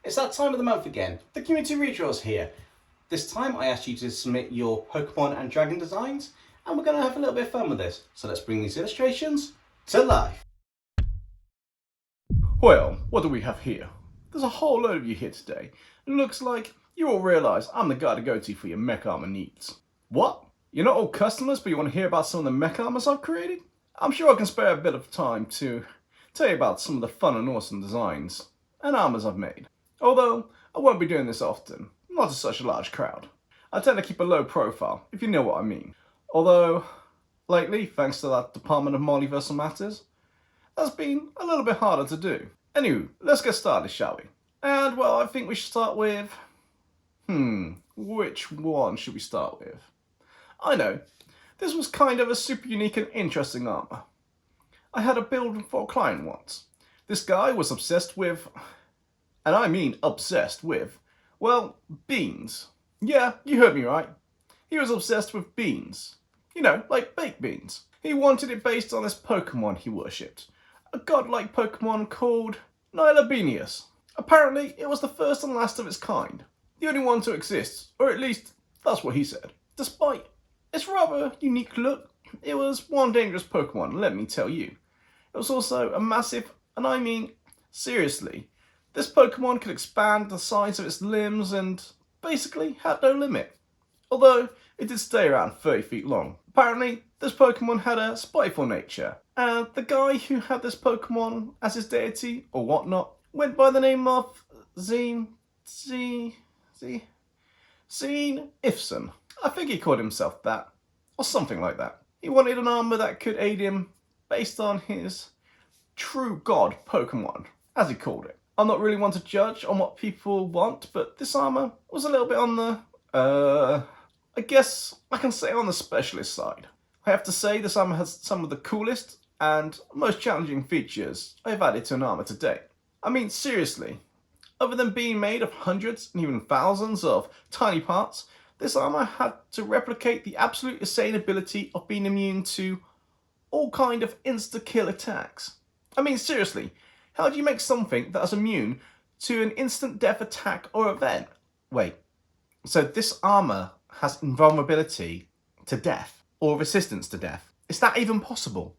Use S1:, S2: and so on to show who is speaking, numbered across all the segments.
S1: It's that time of the month again. The community redraws here. This time I asked you to submit your Pokemon and Dragon designs, and we're going to have a little bit of fun with this. So let's bring these illustrations to life.
S2: Well, what do we have here? There's a whole load of you here today. It looks like you all realise I'm the guy to go to for your mech armor needs. What? You're not all customers, but you want to hear about some of the mech armors I've created? I'm sure I can spare a bit of time to tell you about some of the fun and awesome designs and armors I've made. Although, I won't be doing this often, not to such a large crowd. I tend to keep a low profile, if you know what I mean. Although, lately, thanks to that Department of Multiversal Matters, that's been a little bit harder to do. Anywho, let's get started, shall we? And, well, I think we should start with... which one should we start with? I know, this was kind of a super unique and interesting armor. I had a build for a client once. This guy was obsessed with... and I mean obsessed with, well, beans. Yeah, you heard me right. He was obsessed with beans. You know, like baked beans. He wanted it based on this Pokemon he worshipped. A godlike Pokemon called Nihilobenius. Apparently, it was the first and last of its kind. The only one to exist, or at least, that's what he said. Despite its rather unique look, it was one dangerous Pokemon, let me tell you. It was also a massive, and I mean, seriously, this Pokemon could expand the size of its limbs and basically had no limit. Although, it did stay around 30 feet long. Apparently, this Pokemon had a spiteful nature, and the guy who had this Pokemon as his deity, or whatnot, went by the name of Zine Ifson. I think he called himself that, or something like that. He wanted an armor that could aid him based on his true god Pokemon, as he called it. I'm not really one to judge on what people want, but this armor was a little bit on the, I guess I can say on the specialist side. I have to say this armor has some of the coolest and most challenging features I've added to an armor to date. I mean, seriously, other than being made of hundreds and even thousands of tiny parts, this armor had to replicate the absolute insane ability of being immune to all kind of insta-kill attacks. I mean, seriously, how do you make something that is immune to an instant death attack or event? Wait, so this armor has invulnerability to death, or resistance to death. Is that even possible?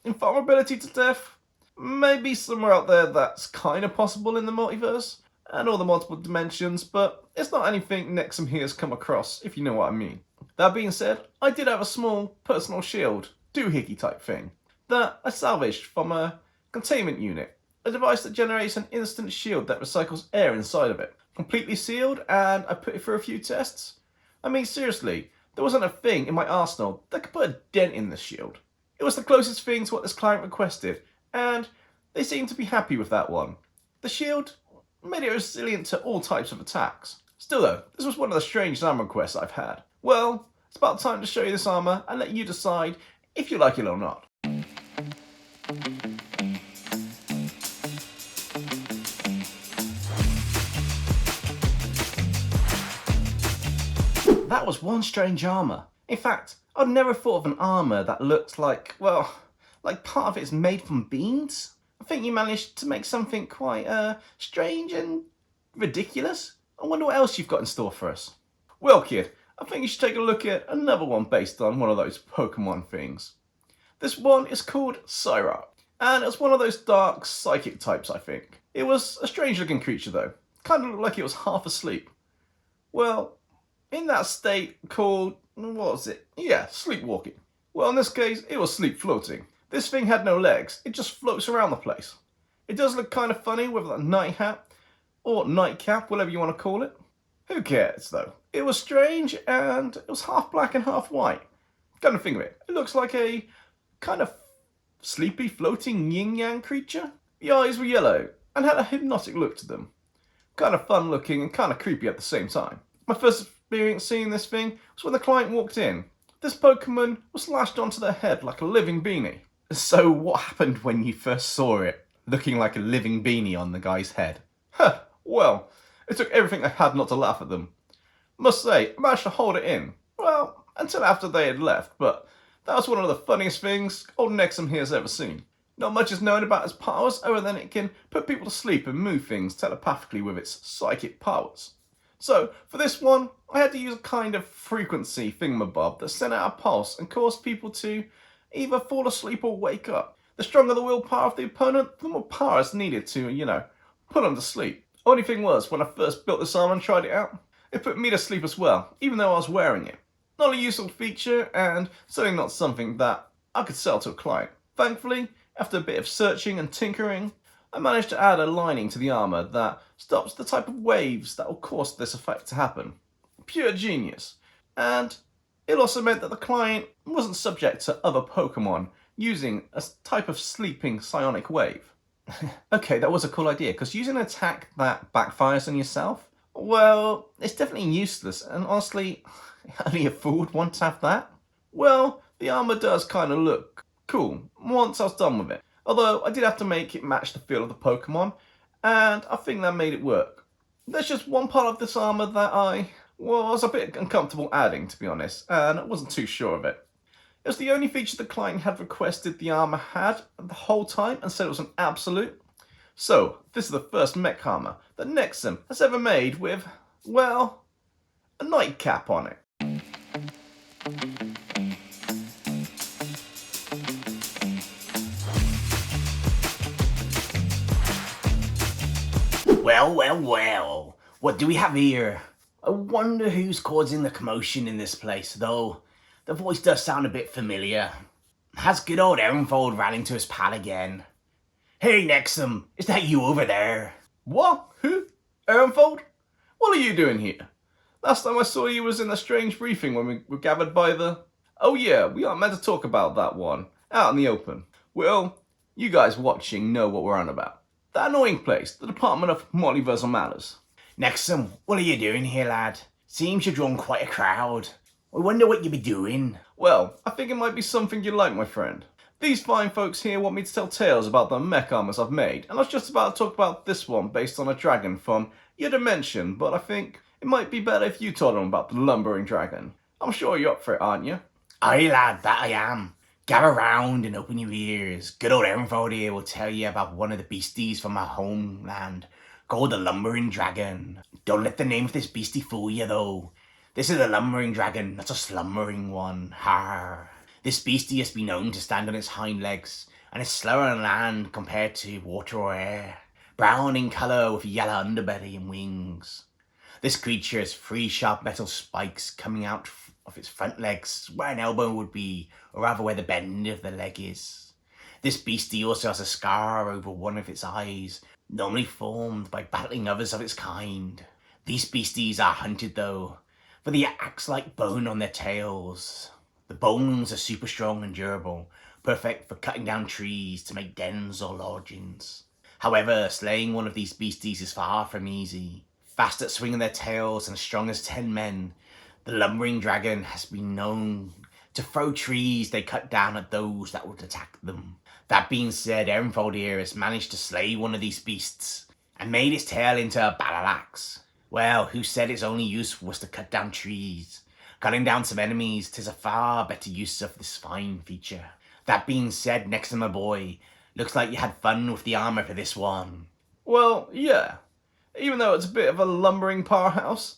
S2: Invulnerability to death? Maybe somewhere out there that's kind of possible in the multiverse and all the multiple dimensions, but it's not anything Nexum here has come across, if you know what I mean. That being said, I did have a small personal shield, doohickey type thing, that I salvaged from a containment unit, a device that generates an instant shield that recycles air inside of it. Completely sealed, and I put it through a few tests. I mean, seriously, there wasn't a thing in my arsenal that could put a dent in this shield. It was the closest thing to what this client requested, and they seemed to be happy with that one. The shield made it resilient to all types of attacks. Still though, this was one of the strangest armor requests I've had. Well, it's about time to show you this armor and let you decide if you like it or not.
S1: That was one strange armor. In fact, I'd never thought of an armor that looked like, well, like part of it is made from beans. I think you managed to make something quite strange and ridiculous. I wonder what else you've got in store for us. Well, kid, I think you should take a look at another one based on one of those Pokemon things. This one is called Cyrock, and it's one of those dark psychic types, I think. It was a strange looking creature though. Kind of looked like it was half asleep. Well, in that state called, what was it? Yeah, sleepwalking. Well, in this case, it was sleep floating. This thing had no legs, it just floats around the place. It does look kind of funny with a night hat, or nightcap, whatever you want to call it. Who cares though? It was strange, and it was half black and half white. Kind of think of it, it looks like a kind of sleepy floating yin-yang creature. The eyes were yellow, and had a hypnotic look to them. Kind of fun looking and kind of creepy at the same time. My first experience seeing this thing was when the client walked in. This Pokemon was lashed onto their head like a living beanie. So what happened when you first saw it, looking like a living beanie on the guy's head? Huh, well, it took everything I had not to laugh at them. Must say, I managed to hold it in. Well, until after they had left, but that was one of the funniest things old Nexum here has ever seen.
S2: Not much is known about its powers other than it can put people to sleep and move things telepathically with its psychic powers. So, for this one, I had to use a kind of frequency thingamabob that sent out a pulse and caused people to either fall asleep or wake up. The stronger the willpower of the opponent, the more power is needed to, put them to sleep. Only thing was, when I first built this armor and tried it out, it put me to sleep as well, even though I was wearing it. Not a useful feature, and certainly not something that I could sell to a client. Thankfully, after a bit of searching and tinkering, I managed to add a lining to the armor that stops the type of waves that will cause this effect to happen. Pure genius. And it also meant that the client wasn't subject to other Pokemon using a type of sleeping psionic wave. Okay, that was a cool idea, because using an attack that backfires on yourself, well, it's definitely useless, and honestly, only a fool would want to have that. Well, the armor does kind of look cool once I was done with it, although I did have to make it match the feel of the Pokemon, and I think that made it work. There's just one part of this armor that I was a bit uncomfortable adding, to be honest, and I wasn't too sure of it. It was the only feature the client had requested the armor had the whole time and said it was an absolute. So, this is the first mech armor that Nexum has ever made with, well, a nightcap on it.
S1: Well, what do we have here? I wonder who's causing the commotion in this place, though the voice does sound a bit familiar. Has good old Ehrenfold ran into his pal again? Hey Nexum, is that you over there?
S2: What? Who? Ehrenfold? What are you doing here? Last time I saw you was in a strange briefing when we were gathered by the... Oh yeah, we aren't meant to talk about that one. Out in the open. Well, you guys watching know what we're on about. That annoying place, the Department of Multiversal Matters.
S1: Nexum, what are you doing here, lad? Seems you've drawn quite a crowd. I wonder what you'll be doing.
S2: Well, I think it might be something you like, my friend. These fine folks here want me to tell tales about the mech armors I've made, and I was just about to talk about this one based on a dragon from your dimension, but I think it might be better if you told them about the lumbering dragon. I'm sure you're up for it, aren't you?
S1: Aye, lad, that I am. Gather round and open your ears. Good old Ehrenfold here will tell you about one of the beasties from our homeland, called the lumbering dragon. Don't let the name of this beastie fool you, though. This is a lumbering dragon, not a slumbering one. Har. This beastie has been known to stand on its hind legs, and is slower on land compared to water or air. Brown in colour with a yellow underbelly and wings. This creature has 3 sharp metal spikes coming out of its front legs, where an elbow would be, or rather where the bend of the leg is. This beastie also has a scar over one of its eyes, normally formed by battling others of its kind. These beasties are hunted though, for the axe-like bone on their tails. The bones are super strong and durable, perfect for cutting down trees to make dens or lodgings. However, slaying one of these beasties is far from easy. Fast at swinging their tails and strong as 10 men, the lumbering dragon has been known to throw trees they cut down at those that would attack them. That being said, Ehrenfold here has managed to slay one of these beasts and made its tail into a battle axe. Well, who said its only use was to cut down trees? Cutting down some enemies, 'tis a far better use of this fine feature. That being said, Nexum, my boy, looks like you had fun with the armor for this one.
S2: Well, yeah. Even though it's a bit of a lumbering powerhouse,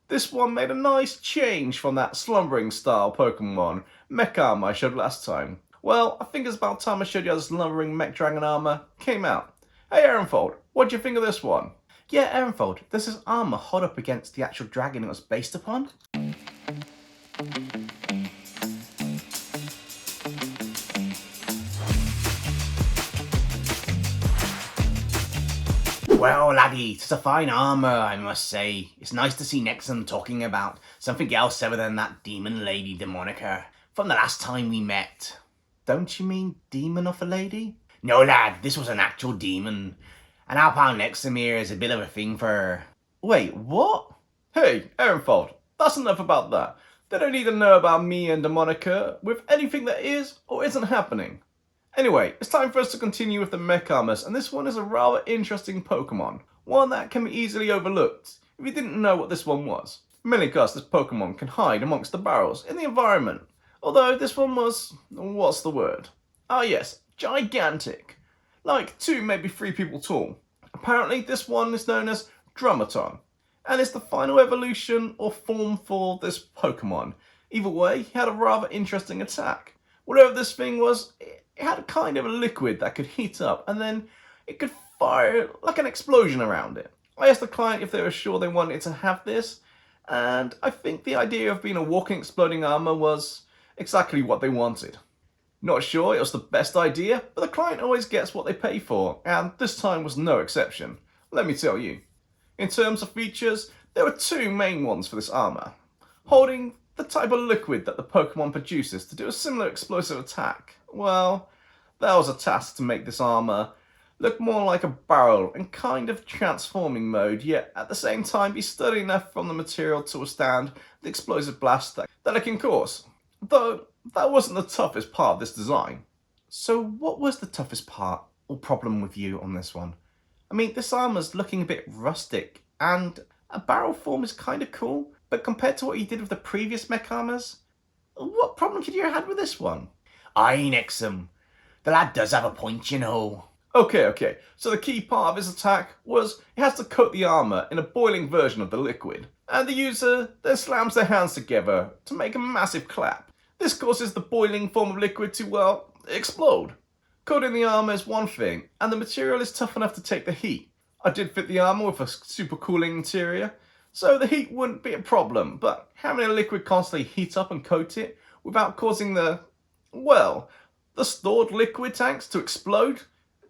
S2: this one made a nice change from that slumbering style Pokemon mech armor I showed last time. Well, I think it's about time I showed you how this lumbering mech dragon armor came out. Hey Ehrenfold, what do you think of this one?
S1: Yeah, Ehrenfold, does this armor hold up against the actual dragon it was based upon? Well, laddie, it's a fine armour, I must say. It's nice to see Nexum talking about something else other than that demon lady Demonica from the last time we met.
S2: Don't you mean demon of a lady?
S1: No, lad, this was an actual demon. And our pal Nexum here is a bit of a thing for her.
S2: Wait, what? Hey, Ehrenfold, that's enough about that. They don't need to know about me and Demonica with anything that is or isn't happening. Anyway, it's time for us to continue with the mech armors, and this one is a rather interesting Pokemon. One that can be easily overlooked if you didn't know what this one was. Mainly because this Pokemon can hide amongst the barrels in the environment. Although this one was... what's the word? Ah yes, gigantic, like 2, maybe 3 people tall. Apparently this one is known as Drumaton, and it's the final evolution or form for this Pokemon. Either way, he had a rather interesting attack. Whatever this thing was, it had a kind of a liquid that could heat up, and then it could fire like an explosion around it. I asked the client if they were sure they wanted to have this, and I think the idea of being a walking exploding armor was exactly what they wanted. Not sure it was the best idea, but the client always gets what they pay for, and this time was no exception, let me tell you. In terms of features, there were 2 main ones for this armor. Holding the type of liquid that the Pokemon produces to do a similar explosive attack. Well, that was a task to make this armor look more like a barrel in kind of transforming mode, yet at the same time be sturdy enough from the material to withstand the explosive blast that it can cause. Though, that wasn't the toughest part of this design.
S1: So what was the toughest part or problem with you on this one? I mean, this armor's looking a bit rustic, and a barrel form is kind of cool, but compared to what you did with the previous mech armors, what problem could you have had with this one?
S3: Aye, Nexum. The lad does have a point, you know.
S2: Okay, so the key part of his attack was he has to coat the armor in a boiling version of the liquid, and the user then slams their hands together to make a massive clap. This causes the boiling form of liquid to, well, explode. Coating the armor is one thing, and the material is tough enough to take the heat. I did fit the armor with a super cooling interior, so the heat wouldn't be a problem, but having a liquid constantly heat up and coat it without causing the stored liquid tanks to explode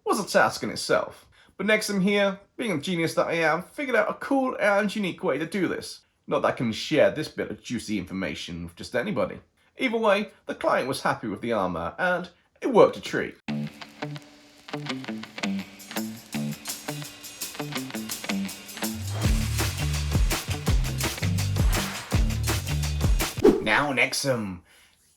S2: was a task in itself. But Nexum here, being the genius that I am, figured out a cool and unique way to do this. Not that I can share this bit of juicy information with just anybody. Either way, the client was happy with the armor, and it worked a treat.
S3: Now, Nexum,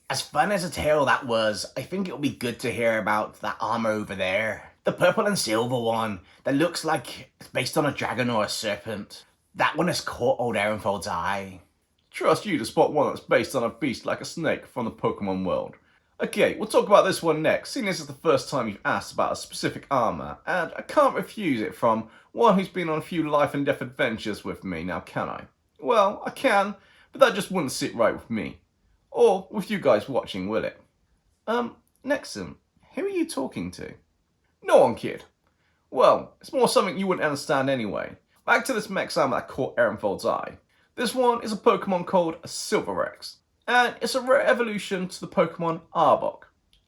S3: as fun as a tale that was, I think it'll be good to hear about that armor over there. The purple and silver one that looks like it's based on a dragon or a serpent. That one has caught old Ehrenfold's eye.
S2: Trust you to spot one that's based on a beast like a snake from the Pokemon world. Okay, we'll talk about this one next, seeing this is the first time you've asked about a specific armor, and I can't refuse it from one who's been on a few life and death adventures with me, now can I? Well, I can, but that just wouldn't sit right with me. Or with you guys watching, will it?
S1: Nexum, who are you talking to?
S2: No one, kid. Well, it's more something you wouldn't understand anyway. Back to this mech armor that caught Ehrenfold's eye. This one is a Pokemon called a Silverex, and it's a rare evolution to the Pokemon Arbok.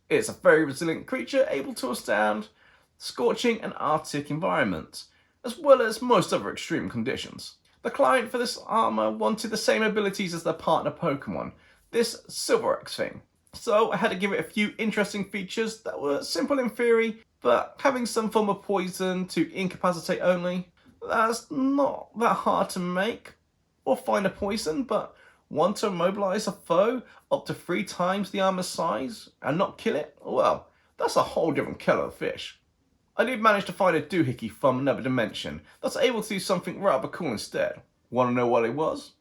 S2: It's a very resilient creature able to withstand scorching and arctic environments, as well as most other extreme conditions. The client for this armor wanted the same abilities as their partner Pokemon, this Silverex thing. So I had to give it a few interesting features that were simple in theory, but having some form of poison to incapacitate only, that's not that hard to make or find a poison, but one to immobilize a foe up to 3 times the armor's size and not kill it, well, that's a whole different kettle of fish. I did manage to find a doohickey from another dimension that's able to do something rather cool instead. Want to know what it was?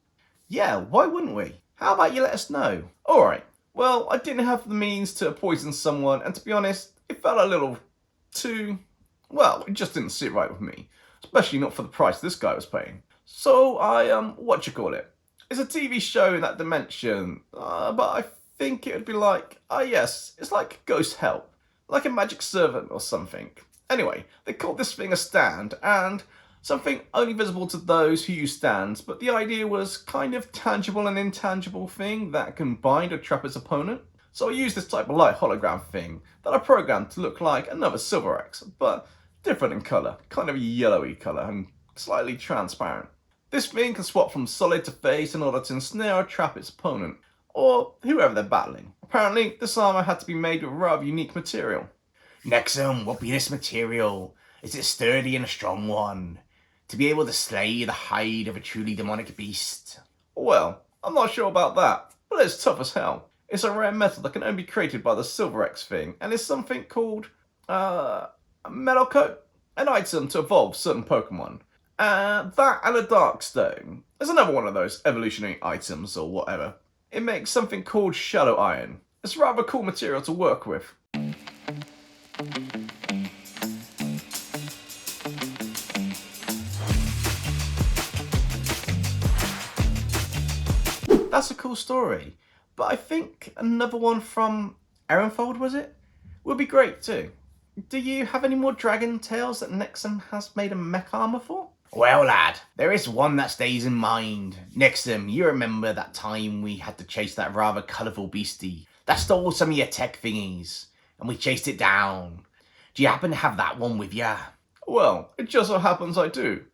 S1: Yeah, why wouldn't we? How about you let us know?
S2: Alright, well, I didn't have the means to poison someone, and to be honest, it felt a little too, well, it just didn't sit right with me. Especially not for the price this guy was paying. So I, it's a TV show in that dimension, but I think it would be like, yes, it's like Ghost Help. Like a magic servant or something. Anyway, they called this thing a stand, and something only visible to those who use stands, but the idea was kind of tangible and intangible thing that can bind or trap its opponent. So I used this type of light hologram thing that I programmed to look like another Silverex, but different in colour, kind of a yellowy colour and slightly transparent. This thing can swap from solid to phase in order to ensnare or trap its opponent, or whoever they're battling. Apparently, this armour had to be made with rather unique material.
S3: Nexum, what be this material? Is it sturdy and a strong one? To be able to slay the hide of a truly demonic beast?
S2: Well, I'm not sure about that, but it's tough as hell. It's a rare metal that can only be created by the Silverex thing, and it's something called, a metal coat, an item to evolve certain Pokemon. That and a dark stone. There's another one of those evolutionary items or whatever. It makes something called shadow iron. It's rather cool material to work with.
S1: That's a cool story, but I think another one from Ehrenfold, was it? Would be great too. Do you have any more dragon tales that Nexum has made a mech armor for?
S3: Well, lad, there is one that stays in mind. Nexum, you remember that time we had to chase that rather colourful beastie that stole some of your tech thingies, and we chased it down. Do you happen to have that one with ya?
S2: Well, it just so happens I do.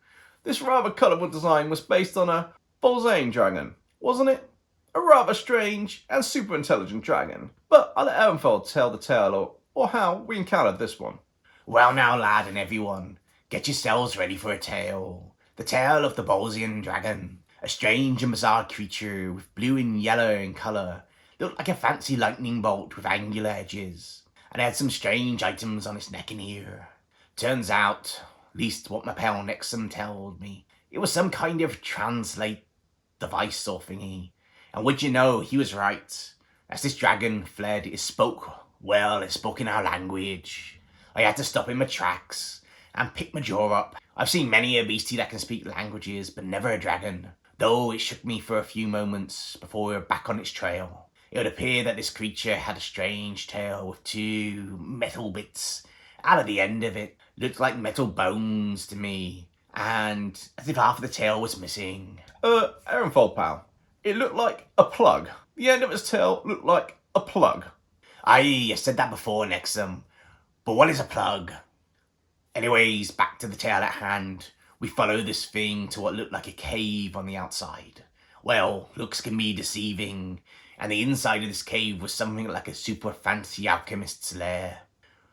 S2: This rather colourful design was based on a Bolzane dragon, wasn't it? A rather strange and super intelligent dragon. But I'll let Ehrenfold tell the tale or how we encountered this one.
S3: Well now, lad, and everyone, get yourselves ready for a tale. The tale of the Bolzian dragon. A strange and bizarre creature with blue and yellow in colour. Looked like a fancy lightning bolt with angular edges. And had some strange items on its neck and ear. Turns out, at least what my pal Nexum told me, it was some kind of translate device or thingy. And would you know, he was right. As this dragon fled, it spoke in our language. I had to stop in my tracks and pick my jaw up. I've seen many a beastie that can speak languages, but never a dragon. Though it shook me for a few moments before we were back on its trail. It would appear that this creature had a strange tail with two metal bits out of the end of it. Looked like metal bones to me, and as if half of the tail was missing.
S2: Ehrenfold, pal. It looked like a plug. The end of its tail looked like a plug.
S3: Aye, I said that before, Nexum. But what is a plug? Anyways, back to the tale at hand. We followed this thing to what looked like a cave on the outside. Well, looks can be deceiving, and the inside of this cave was something like a super fancy alchemist's lair,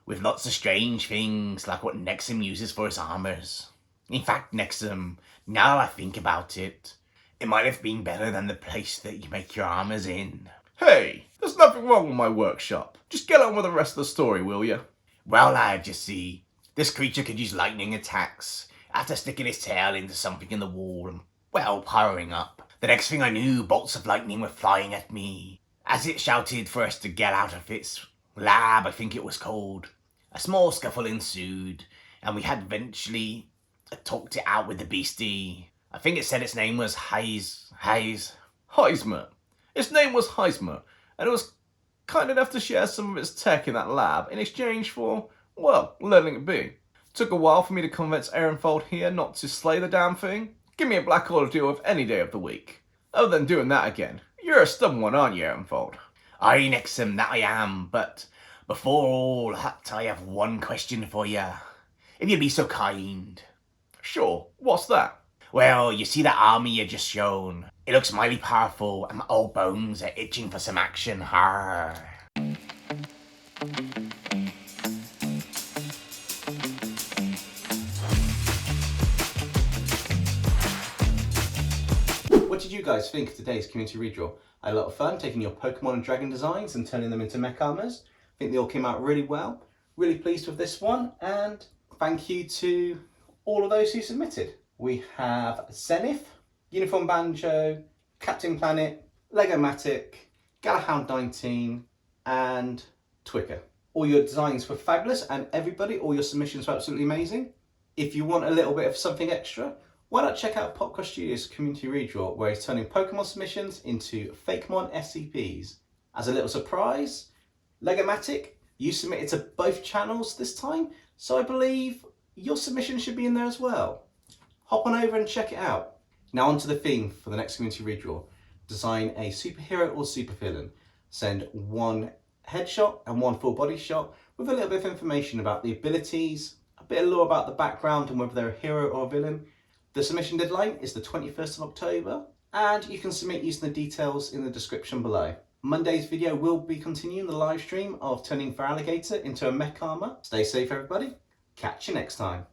S3: with lots of strange things like what Nexum uses for his armors. In fact, Nexum, now that I think about it, it might have been better than the place that you make your armors in.
S2: Hey, there's nothing wrong with my workshop. Just get on with the rest of the story, will you?
S3: Well, lad, you see, this creature could use lightning attacks after sticking his tail into something in the wall and, well, powering up. The next thing I knew, bolts of lightning were flying at me. As it shouted for us to get out of its lab, I think it was called, a small scuffle ensued, and we had eventually talked it out with the beastie. I think it said its name was Heismer.
S2: Its name was Heismer, and it was kind enough to share some of its tech in that lab in exchange for, well, letting it be. Took a while for me to convince Ehrenfold here not to slay the damn thing. Give me a black order deal of any day of the week. Other than doing that again. You're a stubborn one, aren't you, Ehrenfold?
S3: Aye, Nexum, that I am, but before all that, I have one question for you. If you'd be so kind.
S2: Sure, what's that?
S3: Well, you see that army you just shown? It looks mighty powerful, and my old bones are itching for some action. Har.
S1: What did you guys think of today's community redraw? I had a lot of fun taking your Pokemon and Dragon designs and turning them into mech armors. I think they all came out really well. Really pleased with this one, and thank you to all of those who submitted. We have Zenith, Uniform Banjo, Captain Planet, Legomatic, Galahound 19, and Twicker. All your designs were fabulous, and everybody, all your submissions were absolutely amazing. If you want a little bit of something extra, why not check out Popcross Studios' community redraw, where he's turning Pokemon submissions into Fakemon SCPs. As a little surprise, Legomatic, you submitted to both channels this time, so I believe your submission should be in there as well. Hop on over and check it out. Now onto the theme for the next community redraw. Design a superhero or supervillain. Send one headshot and one full body shot with a little bit of information about the abilities, a bit of lore about the background and whether they're a hero or a villain. The submission deadline is the 21st of October, and you can submit using the details in the description below. Monday's video will be continuing the live stream of turning Feraligatr into a mech armor. Stay safe everybody. Catch you next time.